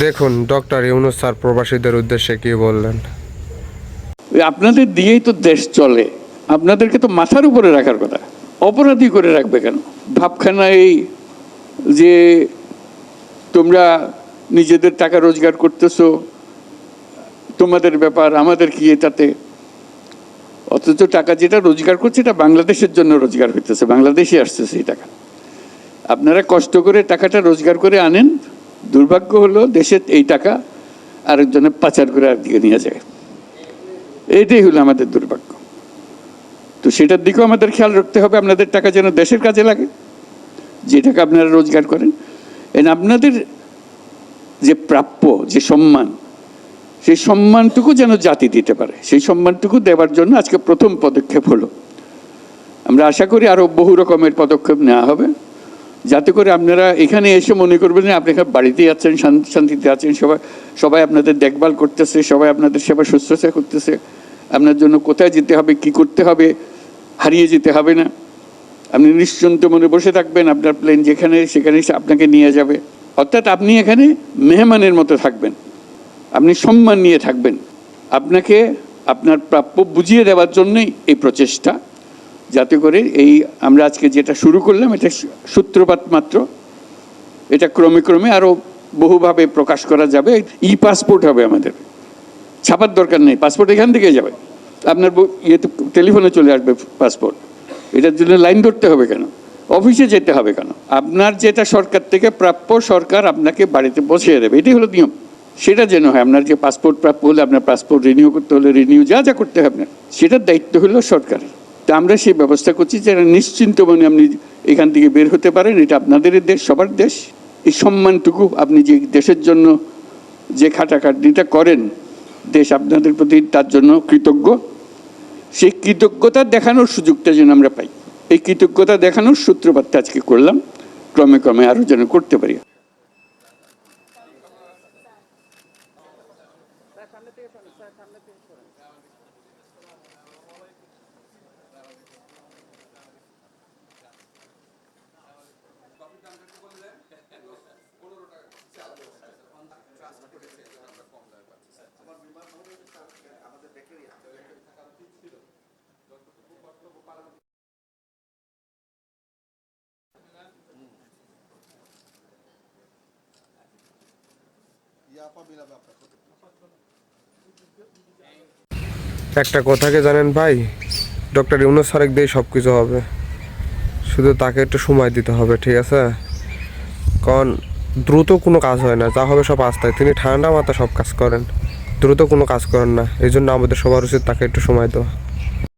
দেখুন doctor Yunus sir প্রবাসীদের উদ্দেশ্যে কি বললেন। আপনাদের দিয়েই তো দেশ চলে, আপনাদেরকে তো মাথার উপরে রাখার কথা, অপরাধী করে রাখবে কেন? ভাবখানা এই যে তোমরা নিজেদের টাকা রোজগার করতেছো, তোমাদের ব্যাপার, আমাদের কি এটাতে? অথচ টাকা যেটা রোজগার করছে এটা বাংলাদেশের জন্য রোজগার হইতেছে, বাংলাদেশে আসতেছে এই টাকা। আপনারা কষ্ট করে টাকাটা রোজগার করে আনেন, দুর্ভাগ্য হলো দেশের এই টাকা আরেকজনের পাচার করে আরেকদিকে নিয়ে যায়। এইটাই হলো আমাদের দুর্ভাগ্য। তো সেটার দিকেও আমাদের খেয়াল রাখতে হবে, আপনাদের টাকা যেন দেশের কাজে লাগে, যে টাকা আপনারা রোজগার করেন। আপনাদের যে প্রাপ্য যে সম্মান, সেই সম্মানটুকু যেন জাতি দিতে পারে, সেই সম্মানটুকু দেওয়ার জন্য আজকে প্রথম পদক্ষেপ হলো। আমরা আশা করি আরও বহু রকমের পদক্ষেপ নেওয়া হবে, যাতে করে আপনারা এখানে এসে মনে করবেন যে আপনি এখানে বাড়িতেই আছেন, শান্তিতে আছেন, সবাই আপনাদের দেখভাল করতেছে, সবাই আপনাদের সেবা শুশ্রূষা করতেছে। আপনার জন্য কোথায় যেতে হবে, কি করতে হবে, হারিয়ে যেতে হবে না। আপনি নিশ্চিন্ত মনে বসে থাকবেন, আপনার প্লেন যেখানে সেখানে আপনাকে নিয়ে যাবে। অর্থাৎ আপনি এখানে মেহমানের মতো থাকবেন, আপনি সম্মান নিয়ে থাকবেন। আপনাকে আপনার প্রাপ্য বুঝিয়ে দেওয়ার জন্যই এই প্রচেষ্টা, যাতে করে এই আমরা আজকে যেটা শুরু করলাম এটা সূত্রপাত মাত্র, এটা ক্রমে ক্রমে আরও বহুভাবে প্রকাশ করা যাবে। পাসপোর্ট হবে আমাদের, ছাপার দরকার নেই, পাসপোর্ট এখান থেকে যাবে, আপনার ইয়েতে টেলিফোনে চলে আসবে পাসপোর্ট। এটার জন্য লাইন ধরতে হবে কেন, অফিসে যেতে হবে কেন? আপনার যেটা সরকার থেকে প্রাপ্য সরকার আপনাকে বাড়িতে পৌঁছে দেবে, এটাই হলো নিয়ম। সেটা যেন হয়, আপনার যে পাসপোর্ট প্রাপ্য হলে আপনার পাসপোর্ট রিনিউ করতে হলে রিনিউ যা যা করতে হবে আপনার, সেটার দায়িত্ব হলো সরকারের। তা আমরা সেই ব্যবস্থা করছি যে নিশ্চিন্ত মনে আপনি এখান থেকে বের হতে পারেন। এটা আপনাদের দেশ, সবার দেশ। এই সম্মানটুকু আপনি যে দেশের জন্য যে খাটাখাটনিটা করেন, দেশ আপনাদের প্রতি তার জন্য কৃতজ্ঞ। সেই কৃতজ্ঞতা দেখানোর সুযোগটা যেন আমরা পাই, এই কৃতজ্ঞতা দেখানোর সূত্রপাতটা আজকে করলাম, ক্রমে ক্রমে আরও যেন করতে পারি। একটা কথাকে জানেন ভাই, ডক্টর ইউনূস স্যারেক দিয়ে সব কিছু হবে, শুধু তাকে একটু সময় দিতে হবে, ঠিক আছে? কারণ দ্রুত কোনো কাজ হয় না, যা হবে সব আস্তায়। তিনি ঠান্ডা মাথা সব কাজ করেন, দ্রুত কোনো কাজ করেন না। এই জন্য আমাদের সবার উচিত তাকে একটু সময় দেওয়া।